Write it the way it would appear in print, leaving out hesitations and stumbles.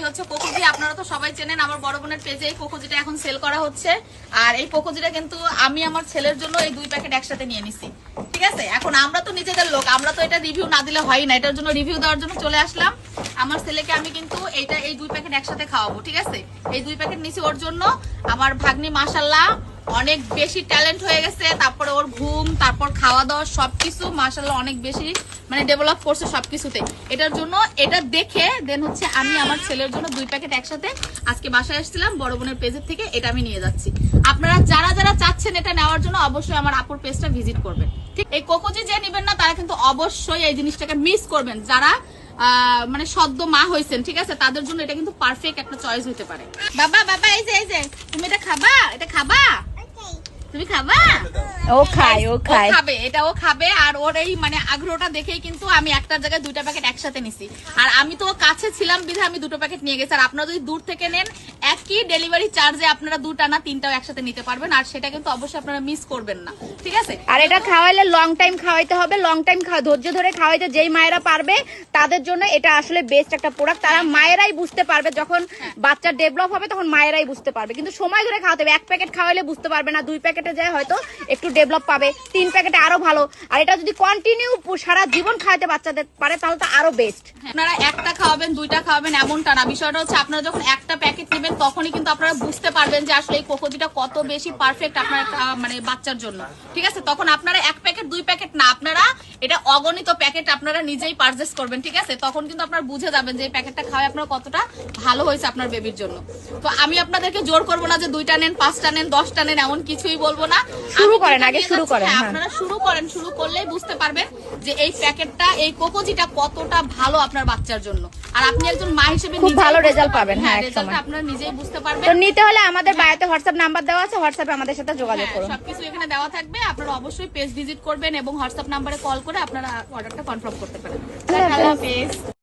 হচ্ছে কোকোজি। আপনারা তো সবাই চেনেন, আমার বড় বোনের পেজে এই কোকোজিটা এখন সেল করা হচ্ছে। আর এই কোকোজিটা কিন্তু আমি আমার ছেলের জন্য এই 2 প্যাকেট একসাথে নিয়ে নিছি, ঠিক আছে। এখন আমরা তো নিজেদের লোক, আমরা তো এটা রিভিউ না দিলে হয় না, এটার জন্য রিভিউ দেওয়ার জন্য চলে আসলাম। আমার ছেলেকে আমি কিন্তু এই 2 প্যাকেট একসাথে খাওয়াবো, ঠিক আছে। এই 2 প্যাকেট নিছি ওর জন্য। আমার ভাগ্নি মাশাআল্লাহ অনেক বেশি ট্যালেন্ট হয়ে গেছে, তারপরে ওর ঘুম, তারপর খাওয়া দাওয়া সবকিছু মাশাআল্লাহ অনেক বেশি মানে ডেভেলপ করছে সবকিছুতে। এটার জন্য এটা দেখে দেন হচ্ছে আমি আমার ছেলের জন্য 2 প্যাকেট একসাথে আজকে বাসায় আসছিলাম বড় বোনের পেজের থেকে, এটা আমি নিয়ে যাচ্ছি। আপনারা যারা যারা চাচ্ছেন এটা নেওয়ার জন্য অবশ্যই আমার আপুর পেজটা ভিজিট করবেন, ঠিক। এই কোকোজি যে নেবেন না তারা কিন্তু অবশ্যই এই জিনিসটাকে মিস করবেন। যারা মানে সদ্য মা হয়েছেন, ঠিক আছে, তাদের জন্য এটা কিন্তু পারফেক্ট একটা চয়েস হতে পারে। বাবা বাবা এই যে তুমি এটা খাবা, এটা খাবা, তুমি খাবা? ও খাবে, এটা ও খাবে। আর ওর এই মানে আগ্রহটা দেখেই কিন্তু আমি একটার জায়গায় 2টা প্যাকেট একসাথে নিছি। আর আমি তো কাছে ছিলাম বিধে আমি 2টো প্যাকেট নিয়ে গেছি। আর আপনারা যদি দূর থেকে নেন একই ডেলিভারি চার্জে আপনারা 2টা না 3টাও একসাথে নিতে পারবেন। আর সেটা কিন্তু অবশ্যই আপনারা মিস করবেন না, ঠিক আছে। আর এটা খাওয়াইলে লং টাইম খাওয়াইতে হবে, লং টাইম ধৈর্য ধরে খাওয়াইতে যেই মায়েরা পারবে তাদের জন্য এটা আসলে বেস্ট একটা প্রোডাক্ট। তারা মায়েরাই বুঝতে পারবে, যখন বাচ্চা ডেভেলপ হবে তখন মায়েরাই বুঝতে পারবে। কিন্তু সময় ধরে খাওয়াতে হবে, 1 প্যাকেট খাওয়াইলে বুঝতে পারবে না, 2 প্যাকেটে যায় হয়তো একটু ডেভেলপ পাবে, 3 প্যাকেটে আরো ভালো। আর এটা যদি কন্টিনিউ সারা জীবন খাওয়াতে বাচ্চাদের পারে তাহলে তো আরো বেস্ট। আপনারা একটা খাওয়াবেন 2টা খাওয়াবেন এমনটা না, বিষয়টা হচ্ছে আপনারা যখন একটা প্যাকেট নেবেন তখনই কিন্তু আপনারা বুঝতে পারবেন যে আসলে এই কোকোজিটা কত বেশি পারফেক্ট আপনার মানে বাচ্চার জন্য, ঠিক আছে। তখন আপনারা 1 প্যাকেট 2 প্যাকেট না, আপনারা এটা অগণিত প্যাকেট আপনারা নিজেই পারচেজ করবেন, ঠিক আছে। তখন কিন্তু আপনারা বুঝে যাবেন যে এই প্যাকেটটা খাওয়ায় আপনার কতটা ভালো হয়েছে আপনার বেবির জন্য। তো আমি আপনাদেরকে জোর করবো না যে 2টা নেন, 5টা নেন, 10টা নেন, এমন কিছুই বলবো না। শুরু করেন, আগে শুরু করেন। আপনারা শুরু করেন, শুরু করলেই বুঝতে পারবেন যে এই প্যাকেটটা, এই কোকোজিটা কতটা ভালো আপনার বাচ্চার জন্য। আর আপনি একজন মা হিসেবে খুব ভালো রেজাল্ট পাবেন। হ্যাঁ, রেজাল্ট আপনারা নিজেই বুঝতে পারবেন। তো নিতে হলে আমাদের বায়োতে হোয়াটসঅ্যাপ নাম্বার দেওয়া আছে, হোয়াটসঅ্যাপে আমাদের সাথে যোগাযোগ করুন। সবকিছু এখানে দেওয়া থাকবে, আপনারা অবশ্যই পেজ ভিজিট করবেন এবং হোয়াটসঅ্যাপ নাম্বারে কল করে আপনারা অর্ডারটা কনফার্ম করতে পারেন। আল্লাহ হাফেজ।